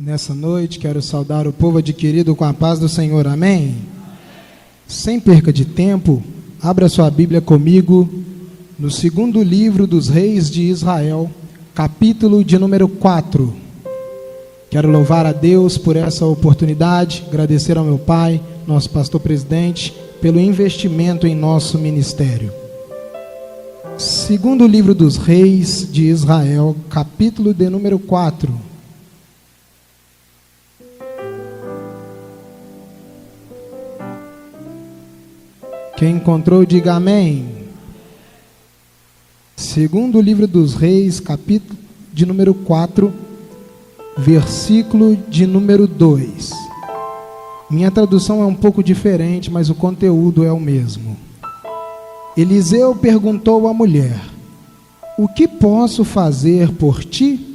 Nessa noite quero saudar o povo adquirido com a paz do Senhor, amém? Sem perca de tempo, abra sua Bíblia comigo no segundo livro dos reis de Israel, capítulo de número 4. Quero louvar a Deus por essa oportunidade, agradecer ao meu pai, nosso pastor presidente, pelo investimento em nosso ministério. Segundo livro dos reis de Israel, capítulo de número 4. Quem encontrou, diga amém. Segundo livro dos reis, capítulo de número 4, versículo de número 2. Minha tradução é um pouco diferente, mas o conteúdo é o mesmo. Eliseu perguntou à mulher: o que posso fazer por ti?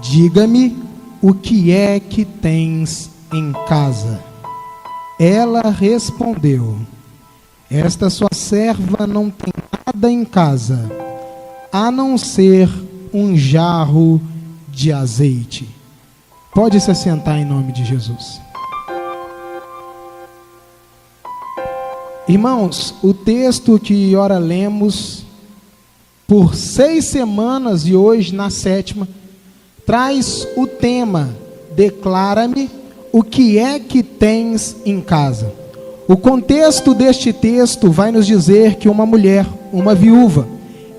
Diga-me o que é que tens em casa. Ela respondeu: esta sua serva não tem nada em casa, a não ser um jarro de azeite. Pode se assentar em nome de Jesus. Irmãos, o texto que ora lemos por 6 semanas e hoje na 7ª, traz o tema: declara-me o que é que tens em casa. O contexto deste texto vai nos dizer que uma mulher, uma viúva,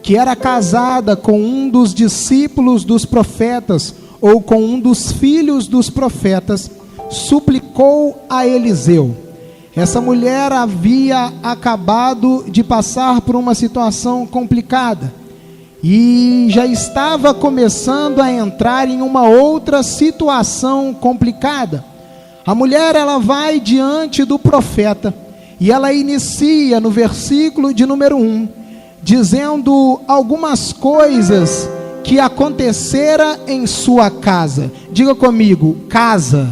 que era casada com um dos discípulos dos profetas, ou com um dos filhos dos profetas, suplicou a Eliseu. Essa mulher havia acabado de passar por uma situação complicada, e já estava começando a entrar em uma outra situação complicada. A mulher, ela vai diante do profeta e ela inicia no versículo de número 1, dizendo algumas coisas que acontecera em sua casa. Diga comigo, casa.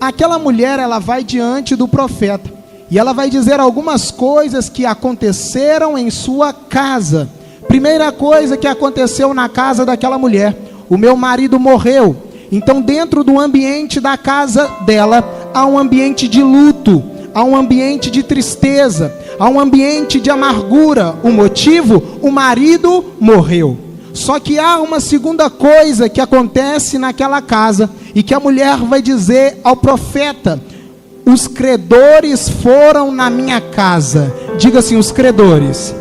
Aquela mulher, ela vai diante do profeta e ela vai dizer algumas coisas que aconteceram em sua casa. Primeira coisa que aconteceu na casa daquela mulher: o meu marido morreu. Então, dentro do ambiente da casa dela, há um ambiente de luto, há um ambiente de tristeza, há um ambiente de amargura. O motivo? O marido morreu. Só que há uma segunda coisa que acontece naquela casa, e que a mulher vai dizer ao profeta: os credores foram na minha casa. Diga assim, os credores.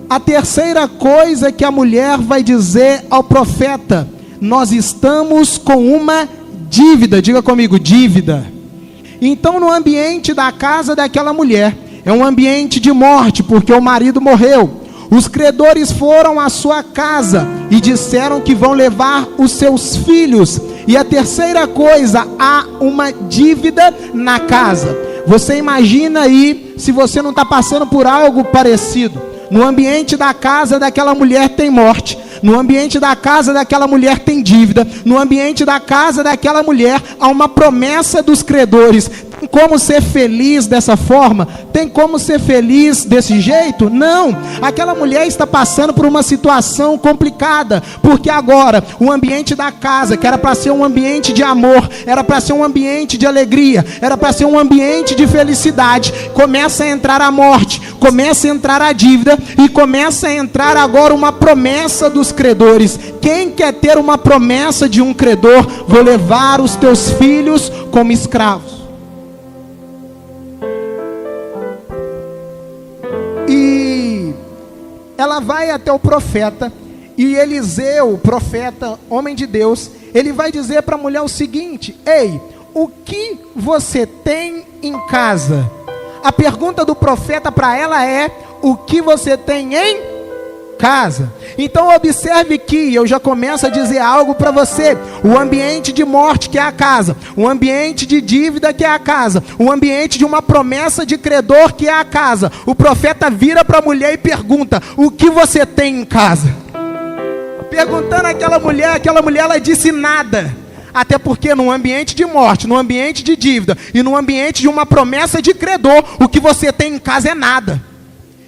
A terceira coisa que a mulher vai dizer ao profeta: nós estamos com uma dívida. Diga comigo, dívida. Então, no ambiente da casa daquela mulher, é um ambiente de morte, porque o marido morreu. Os credores foram à sua casa e disseram que vão levar os seus filhos. E a terceira coisa, há uma dívida na casa. Você imagina aí, se você não está passando por algo parecido. No ambiente da casa daquela mulher tem morte. No ambiente da casa daquela mulher tem dívida. No ambiente da casa daquela mulher há uma promessa dos credores. Tem como ser feliz dessa forma? Tem como ser feliz desse jeito? Não. Aquela mulher está passando por uma situação complicada, porque agora o ambiente da casa, que era para ser um ambiente de amor, era para ser um ambiente de alegria, era para ser um ambiente de felicidade, começa a entrar a morte, começa a entrar a dívida, e começa a entrar agora uma promessa dos credores. Quem quer ter uma promessa de um credor? Vou levar os teus filhos como escravos. E ela vai até o profeta, e Eliseu, o profeta, homem de Deus, ele vai dizer para a mulher o seguinte: ei, o que você tem em casa? A pergunta do profeta para ela é: o que você tem em casa? Então observe que eu já começo a dizer algo para você: o ambiente de morte, que é a casa, o ambiente de dívida, que é a casa, o ambiente de uma promessa de credor, que é a casa. O profeta vira para a mulher e pergunta: o que você tem em casa? Perguntando àquela mulher ela disse: nada. Até porque no ambiente de morte, no ambiente de dívida e no ambiente de uma promessa de credor, o que você tem em casa é nada.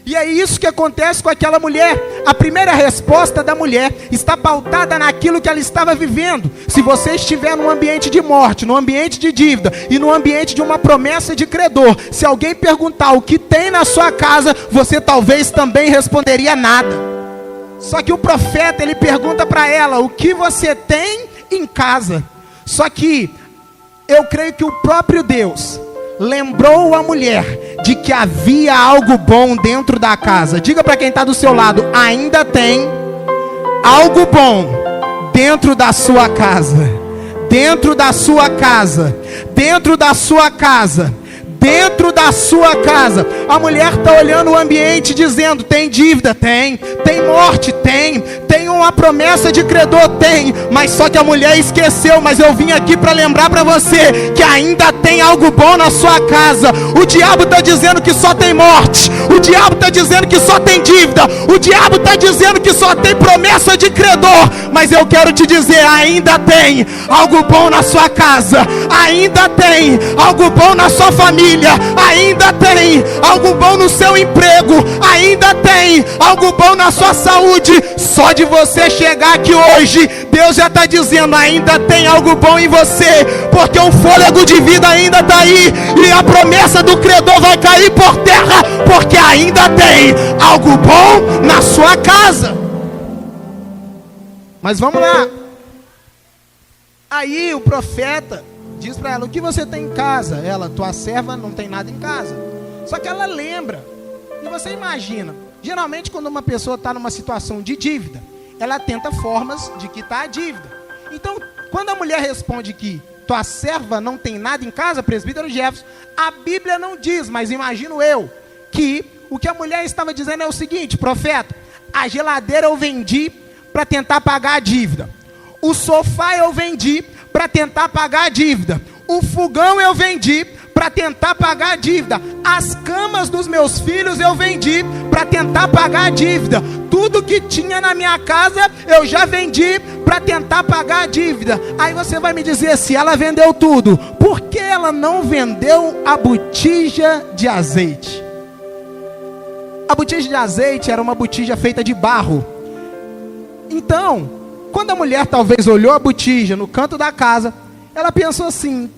E é isso que acontece com aquela mulher. A primeira resposta da mulher está pautada naquilo que ela estava vivendo. Se você estiver num ambiente de morte, num ambiente de dívida e num ambiente de uma promessa de credor, se alguém perguntar o que tem na sua casa, você talvez também responderia nada. Só que o profeta, ele pergunta para ela: o que você tem em casa? Só que eu creio que o próprio Deus lembrou a mulher de que havia algo bom dentro da casa. Diga para quem está do seu lado: ainda tem algo bom dentro da sua casa. Dentro da sua casa. Dentro da sua casa. Dentro da sua casa. A mulher está olhando o ambiente dizendo: tem dívida? Tem morte? Tem uma promessa de credor? Tem. Mas só que a mulher esqueceu. Mas eu vim aqui para lembrar para você que ainda tem algo bom na sua casa. O diabo está dizendo que só tem morte. O diabo está dizendo que só tem dívida. O diabo está dizendo que só tem promessa de credor. Mas eu quero te dizer: ainda tem algo bom na sua casa. Ainda tem algo bom na sua família. Ainda tem algo bom no seu emprego. Ainda tem algo bom na sua saúde. Só de você chegar aqui hoje, Deus já está dizendo: ainda tem algo bom em você. Porque o fôlego de vida ainda está aí. E a promessa do credor vai cair por terra. Porque ainda tem algo bom na sua casa. Mas vamos lá. Aí o profeta diz para ela: o que você tem em casa? Ela: tua serva não tem nada em casa. Só que ela lembra. E você imagina, geralmente quando uma pessoa está numa situação de dívida, ela tenta formas de quitar a dívida. Então, quando a mulher responde que tua serva não tem nada em casa, presbítero Jefferson, a Bíblia não diz, mas imagino eu, que o que a mulher estava dizendo é o seguinte: profeta, a geladeira eu vendi para tentar pagar a dívida. O sofá eu vendi para tentar pagar a dívida. O fogão eu vendi para tentar pagar a dívida. As camas dos meus filhos eu vendi para tentar pagar a dívida. Tudo que tinha na minha casa eu já vendi para tentar pagar a dívida. Aí você vai me dizer: se ela vendeu tudo, por que ela não vendeu a botija de azeite? A botija de azeite era uma botija feita de barro. Então, quando a mulher talvez olhou a botija no canto da casa, ela pensou assim: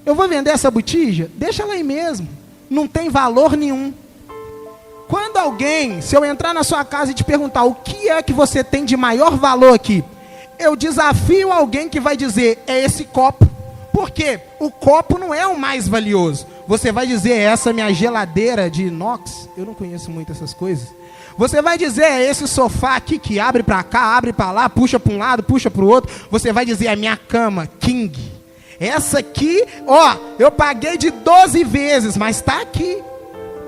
eu vou vender essa botija? Deixa ela aí mesmo, não tem valor nenhum. Quando alguém, se eu entrar na sua casa e te perguntar: o que é que você tem de maior valor aqui? Eu desafio alguém que vai dizer: é esse copo. Por quê? O copo não é o mais valioso. Você vai dizer: essa minha geladeira de inox. Eu não conheço muito essas coisas. Você vai dizer: é esse sofá aqui que abre para cá, abre para lá, puxa para um lado, puxa para o outro. Você vai dizer: a minha cama king. Essa aqui, eu paguei de 12 vezes, mas está aqui.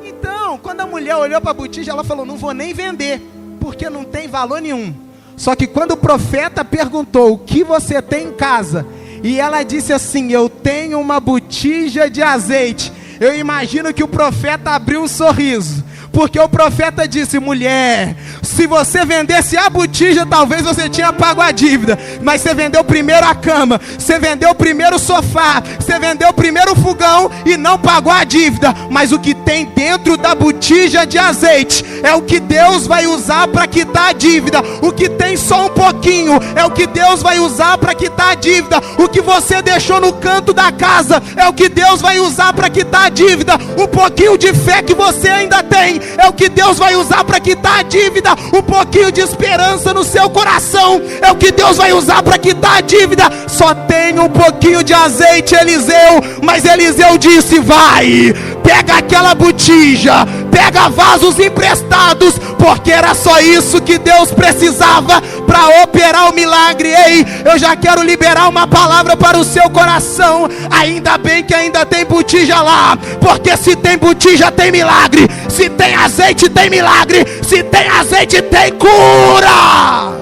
Então, quando a mulher olhou para a botija, ela falou: não vou nem vender, porque não tem valor nenhum. Só que quando o profeta perguntou: o que você tem em casa? E ela disse assim: eu tenho uma botija de azeite. Eu imagino que o profeta abriu um sorriso. Porque o profeta disse: mulher, se você vendesse a botija, talvez você tinha pago a dívida. Mas você vendeu primeiro a cama, você vendeu primeiro o sofá, você vendeu primeiro o fogão e não pagou a dívida. Mas o que tem dentro da botija de azeite é o que Deus vai usar para quitar a dívida. O que tem só um pouquinho é o que Deus vai usar para quitar a dívida. O que você deixou no canto da casa é o que Deus vai usar para quitar a dívida. O pouquinho de fé que você ainda tem é o que Deus vai usar para quitar a dívida. Um pouquinho de esperança no seu coração é o que Deus vai usar para quitar a dívida. Só tem um pouquinho de azeite, Eliseu. Mas Eliseu disse: vai, pega aquela botija, pega vasos emprestados, porque era só isso que Deus precisava para operar o milagre. Ei, eu já quero liberar uma palavra para o seu coração. Ainda bem que ainda tem botija lá, porque se tem botija tem milagre. Se tem azeite tem milagre. Se tem azeite tem cura.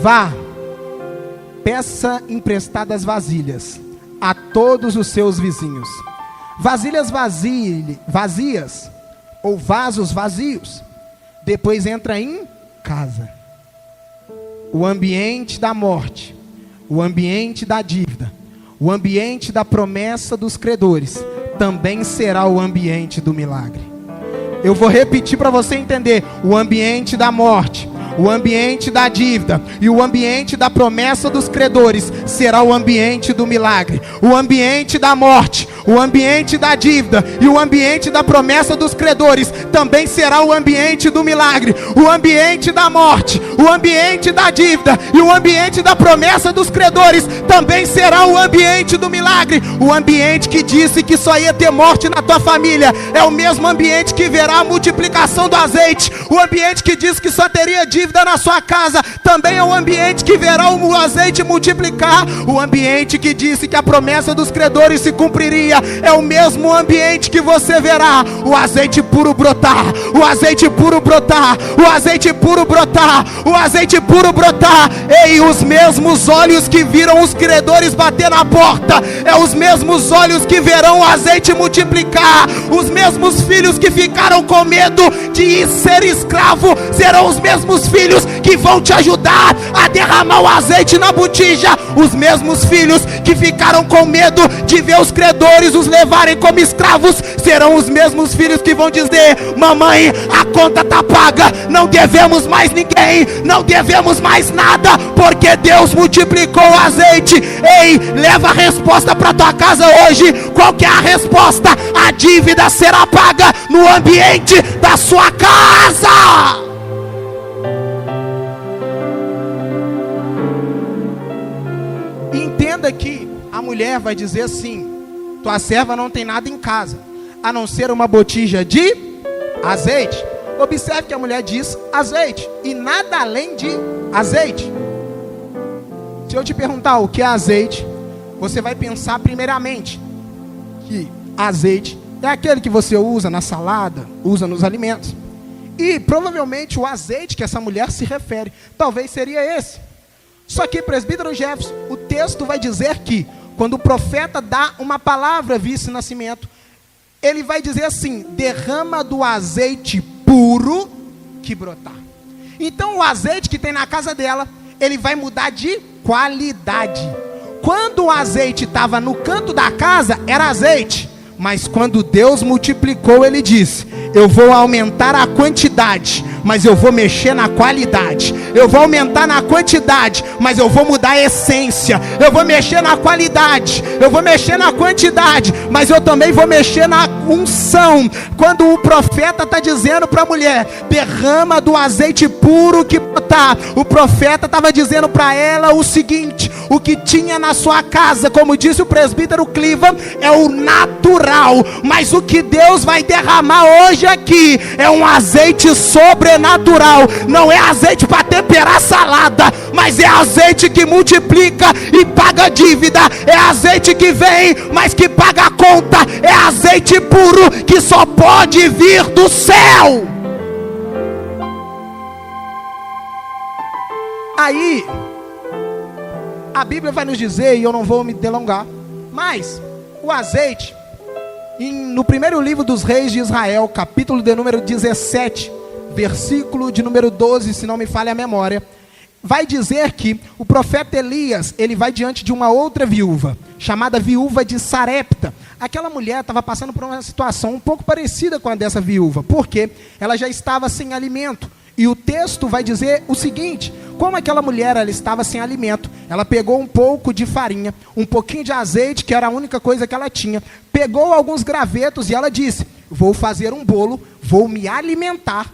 Vá, peça emprestadas vasilhas a todos os seus vizinhos. Vasilhas vazias ou vasos vazios. Depois entra em casa. O ambiente da morte, o ambiente da dívida, o ambiente da promessa dos credores, também será o ambiente do milagre. Eu vou repetir para você entender: o ambiente da morte, o ambiente da dívida e o ambiente da promessa dos credores será o ambiente do milagre. O ambiente da morte, o ambiente da dívida e o ambiente da promessa dos credores também será o ambiente do milagre. O ambiente da morte, o ambiente da dívida e o ambiente da promessa dos credores também será o ambiente do milagre. O ambiente que disse que só ia ter morte na tua família é o mesmo ambiente que verá a multiplicação do azeite. O ambiente que disse que só teria dívida na sua casa também é o ambiente que verá o azeite multiplicar. O ambiente que disse que a promessa dos credores se cumpriria é o mesmo ambiente que você verá o azeite puro brotar, o azeite puro brotar, o azeite puro brotar, o azeite puro brotar. Ei, os mesmos olhos que viram os credores bater na porta é os mesmos olhos que verão o azeite multiplicar. Os mesmos filhos que ficaram com medo de ser escravo serão os mesmos filhos que vão te ajudar a derramar o azeite na botija. Os mesmos filhos que ficaram com medo de ver os credores os levarem como escravos serão os mesmos filhos que vão dizer: mamãe, a conta tá paga, não devemos mais ninguém, não devemos mais nada, porque Deus multiplicou o azeite. Ei, leva a resposta para tua casa hoje. Qual que é a resposta? A dívida será paga no ambiente da sua casa. Entenda que a mulher vai dizer assim: tua serva não tem nada em casa, a não ser uma botija de azeite. Observe que a mulher diz azeite e nada além de azeite. Se eu te perguntar o que é azeite, você vai pensar primeiramente que azeite é aquele que você usa na salada, usa nos alimentos. E provavelmente o azeite que essa mulher se refere talvez seria esse. Só que, presbítero Jefferson, o texto vai dizer que quando o profeta dá uma palavra vice-nascimento, ele vai dizer assim: derrama do azeite puro que brotar. Então o azeite que tem na casa dela, ele vai mudar de qualidade. Quando o azeite estava no canto da casa, era azeite. Mas quando Deus multiplicou, ele disse: eu vou aumentar a quantidade, mas eu vou mexer na qualidade. Eu vou aumentar na quantidade, mas eu vou mudar a essência. Eu vou mexer na qualidade, eu vou mexer na quantidade, mas eu também vou mexer na unção. Quando o profeta está dizendo para a mulher: derrama do azeite puro que botar, o profeta estava dizendo para ela o seguinte: o que tinha na sua casa, como disse o presbítero Cliva, é o natural. Mas o que Deus vai derramar hoje aqui é um azeite sobrenatural. Não é azeite para temperar salada, mas é azeite que multiplica e paga dívida. É azeite que vem, mas que paga a conta. É azeite puro que só pode vir do céu. Aí a Bíblia vai nos dizer, e eu não vou me delongar, mas o azeite, no primeiro livro dos reis de Israel, capítulo de número 17, versículo de número 12, se não me falha a memória, vai dizer que o profeta Elias, ele vai diante de uma outra viúva, chamada viúva de Sarepta. Aquela mulher estava passando por uma situação um pouco parecida com a dessa viúva, porque ela já estava sem alimento. E o texto vai dizer o seguinte: como aquela mulher ela estava sem alimento, ela pegou um pouco de farinha, um pouquinho de azeite, que era a única coisa que ela tinha, pegou alguns gravetos e ela disse: vou fazer um bolo, vou me alimentar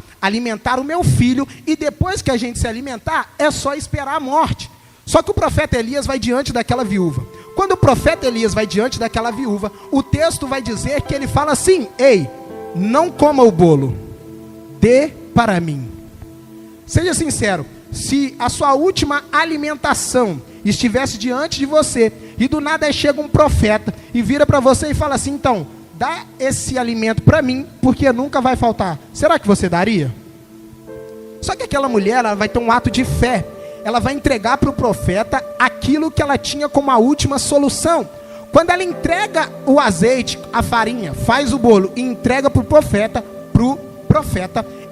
o meu filho, e depois que a gente se alimentar, é só esperar a morte. Só que o profeta Elias vai diante daquela viúva. Quando o profeta Elias vai diante daquela viúva, o texto vai dizer que ele fala assim: ei, não coma o bolo, dê para mim. Seja sincero, se a sua última alimentação estivesse diante de você, e do nada chega um profeta e vira para você e fala assim: então, dá esse alimento para mim, porque nunca vai faltar. Será que você daria? Só que aquela mulher, ela vai ter um ato de fé. Ela vai entregar para o profeta aquilo que ela tinha como a última solução. Quando ela entrega o azeite, a farinha, faz o bolo e entrega para o profeta,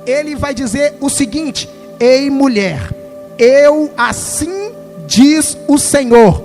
ele vai dizer o seguinte: ei mulher, eu assim diz o Senhor: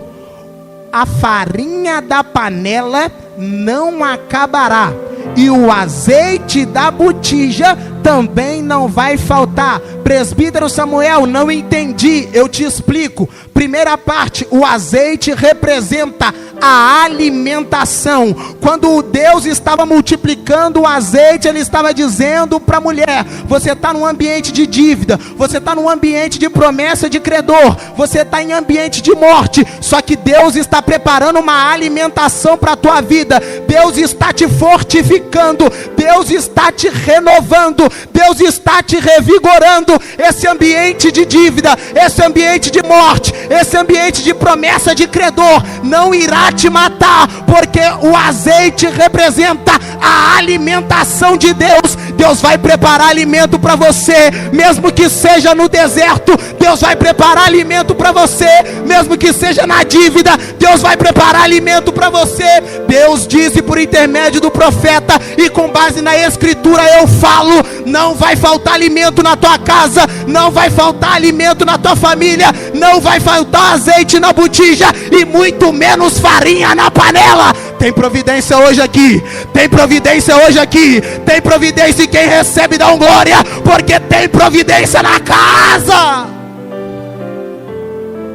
a farinha da panela não acabará, e o azeite da botija também não vai faltar. Presbítero Samuel, não entendi, eu te explico. Primeira parte, o azeite representa a alimentação. Quando Deus estava multiplicando o azeite, Ele estava dizendo para a mulher: você está num ambiente de dívida, você está num ambiente de promessa de credor, você está em ambiente de morte, só que Deus está preparando uma alimentação para a tua vida. Deus está te fortificando, Deus está te renovando, Deus está te revigorando. Esse ambiente de dívida, esse ambiente de morte, esse ambiente de promessa de credor não irá te matar, porque o azeite representa a alimentação de Deus. Deus vai preparar alimento para você, mesmo que seja no deserto. Deus vai preparar alimento para você, mesmo que seja na dívida. Deus vai preparar alimento para você. Deus disse por intermédio do profeta, e com base na escritura eu falo: não vai faltar alimento na tua casa, não vai faltar alimento na tua família, não vai faltar azeite na botija, e muito menos farinha na panela. Tem providência hoje aqui, tem providência hoje aqui, tem providência, e quem recebe dá um glória, porque tem providência na casa.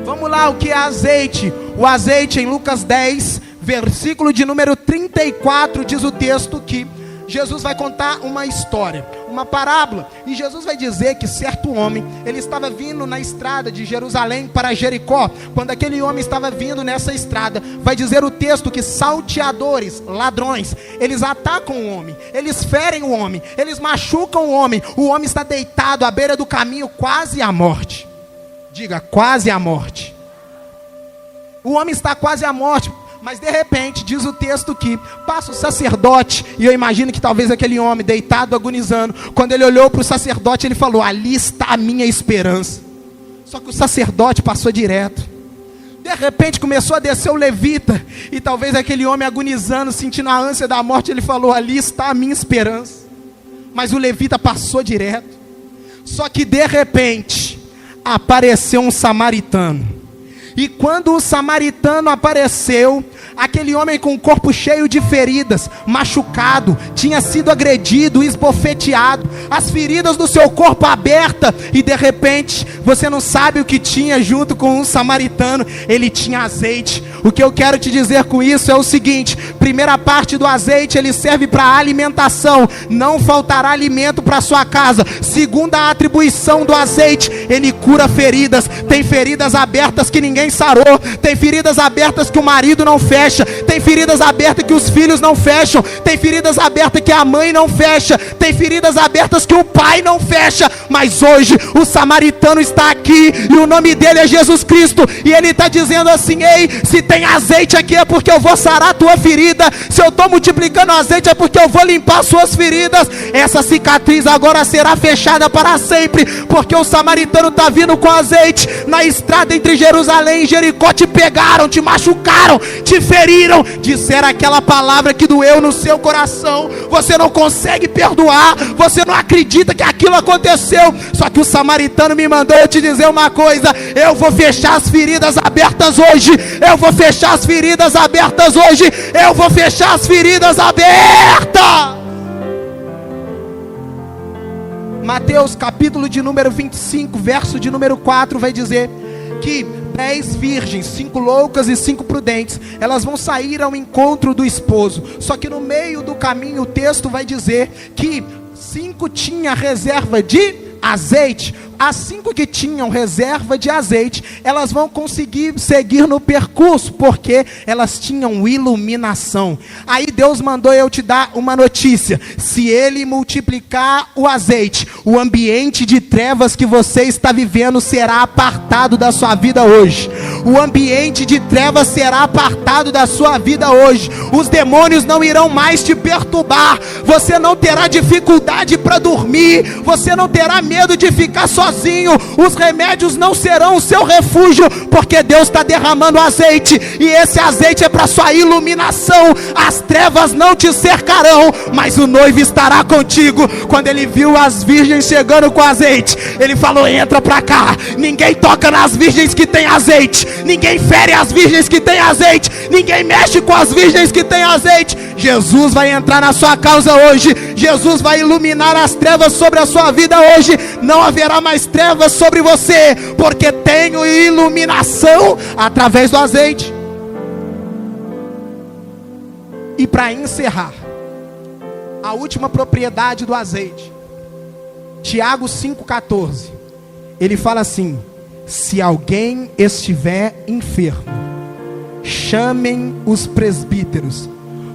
Vamos lá, o que é azeite? O azeite, em Lucas 10, versículo de número 34, diz o texto que Jesus vai contar uma história, uma parábola, e Jesus vai dizer que certo homem, ele estava vindo na estrada de Jerusalém para Jericó. Quando aquele homem estava vindo nessa estrada, vai dizer o texto que salteadores, ladrões, eles atacam o homem, eles ferem o homem, eles machucam o homem está deitado à beira do caminho, quase à morte. Diga, quase à morte. O homem está quase à morte. Mas de repente, diz o texto que passa o sacerdote, e eu imagino que talvez aquele homem deitado, agonizando, quando ele olhou para o sacerdote, ele falou: ali está a minha esperança. Só que o sacerdote passou direto. De repente começou a descer o levita, e talvez aquele homem agonizando, sentindo a ânsia da morte, ele falou: ali está a minha esperança. Mas o levita passou direto. Só que de repente apareceu um samaritano. E quando o samaritano apareceu, aquele homem com o corpo cheio de feridas, machucado, tinha sido agredido, esbofeteado, as feridas do seu corpo abertas, e de repente, você não sabe o que tinha junto com o samaritano. Ele tinha azeite. O que eu quero te dizer com isso é o seguinte: primeira parte do azeite, ele serve para alimentação, não faltará alimento para sua casa. Segunda atribuição do azeite, ele cura feridas. Tem feridas abertas que ninguém sarou, tem feridas abertas que o marido não fecha, tem feridas abertas que os filhos não fecham, tem feridas abertas que a mãe não fecha, tem feridas abertas que o pai não fecha. Mas hoje o samaritano está aqui, e o nome dele é Jesus Cristo, e ele está dizendo assim: ei, se tem azeite aqui é porque eu vou sarar a tua ferida, se eu estou multiplicando azeite é porque eu vou limpar suas feridas. Essa cicatriz agora será fechada para sempre, porque o samaritano está vindo com azeite. Na estrada entre Jerusalém e Jericó, te pegaram, te machucaram, te feriram, disseram aquela palavra que doeu no seu coração, você não consegue perdoar, você não acredita que aquilo aconteceu. Só que o samaritano me mandou eu te dizer uma coisa: eu vou fechar as feridas abertas hoje, eu vou fechar as feridas abertas hoje, eu vou fechar as feridas abertas. Mateus capítulo de número 25, verso de número 4, vai dizer que 10 virgens, 5 loucas e 5 prudentes, elas vão sair ao encontro do esposo. Só que no meio do caminho o texto vai dizer que 5 tinham reserva de azeite. As 5 que tinham reserva de azeite, elas vão conseguir seguir no percurso, porque elas tinham iluminação. Aí Deus mandou eu te dar uma notícia: se Ele multiplicar o azeite, o ambiente de trevas que você está vivendo será apartado da sua vida hoje. O ambiente de trevas será apartado da sua vida hoje. Os demônios não irão mais te perturbar. Você não terá dificuldade para dormir. Você não terá medo de ficar sozinho sozinho, os remédios não serão o seu refúgio, porque Deus está derramando azeite, e esse azeite é para sua iluminação. As trevas não te cercarão, mas o noivo estará contigo. Quando ele viu as virgens chegando com azeite, ele falou: entra para cá. Ninguém toca nas virgens que tem azeite, ninguém fere as virgens que tem azeite, ninguém mexe com as virgens que tem azeite. Jesus vai entrar na sua causa hoje, Jesus vai iluminar as trevas sobre a sua vida hoje. Não haverá mais trevas sobre você, porque tenho iluminação através do azeite. E para encerrar, a última propriedade do azeite, Tiago 5,14, ele fala assim: se alguém estiver enfermo, chamem os presbíteros,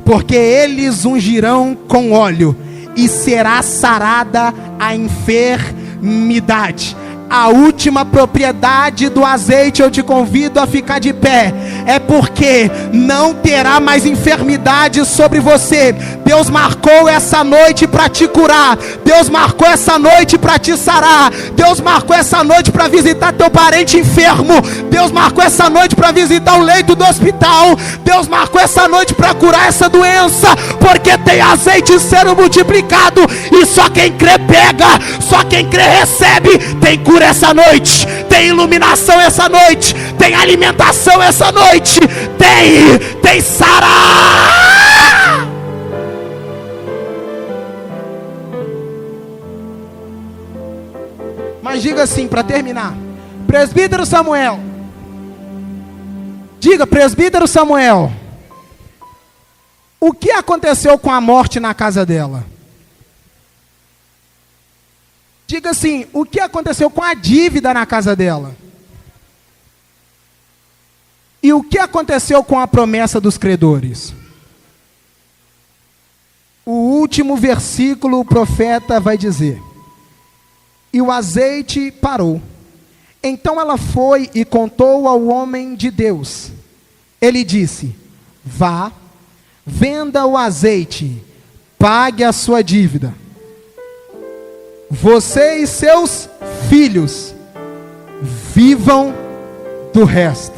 porque eles ungirão com óleo, e será sarada a enfermidade. A última propriedade do azeite, eu te convido a ficar de pé, é porque não terá mais enfermidade sobre você. Deus marcou essa noite para te curar, Deus marcou essa noite para te sarar, Deus marcou essa noite para visitar teu parente enfermo, Deus marcou essa noite para visitar o leito do hospital, Deus marcou essa noite para curar essa doença, porque tem azeite sendo multiplicado, e só quem crê pega, só quem crê recebe. Tem cura essa noite, tem iluminação essa noite, tem alimentação essa noite, tem sará. Mas diga assim, para terminar: presbítero Samuel, diga, presbítero Samuel, o que aconteceu com a morte na casa dela? Diga assim, o que aconteceu com a dívida na casa dela? E o que aconteceu com a promessa dos credores? O último versículo, o profeta vai dizer: e o azeite parou. Então ela foi e contou ao homem de Deus. Ele disse: vá, venda o azeite, pague a sua dívida. Você e seus filhos vivam do resto.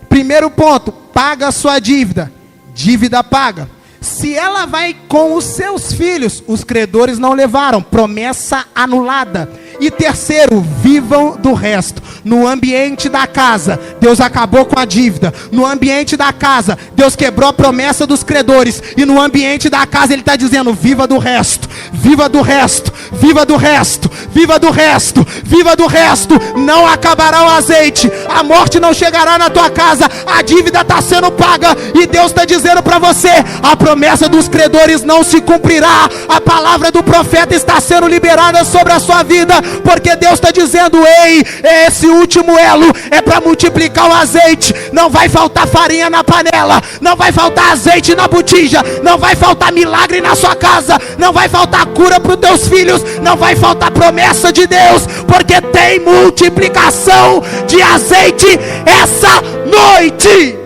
Primeiro ponto: paga a sua dívida. Dívida paga. Se ela vai com os seus filhos, os credores não levaram, promessa anulada. E terceiro, vivam do resto. No ambiente da casa, Deus acabou com a dívida. No ambiente da casa, Deus quebrou a promessa dos credores. E no ambiente da casa Ele está dizendo: viva do resto, viva do resto, viva do resto, viva do resto, viva do resto. Não acabará o azeite, a morte não chegará na tua casa, a dívida está sendo paga. E Deus está dizendo para você: a promessa dos credores não se cumprirá. A palavra do profeta está sendo liberada sobre a sua vida, porque Deus está dizendo: ei, esse último elo é para multiplicar o azeite. Não vai faltar farinha na panela, não vai faltar azeite na botija, não vai faltar milagre na sua casa, não vai faltar cura para os teus filhos, não vai faltar promessa de Deus, porque tem multiplicação de azeite essa noite.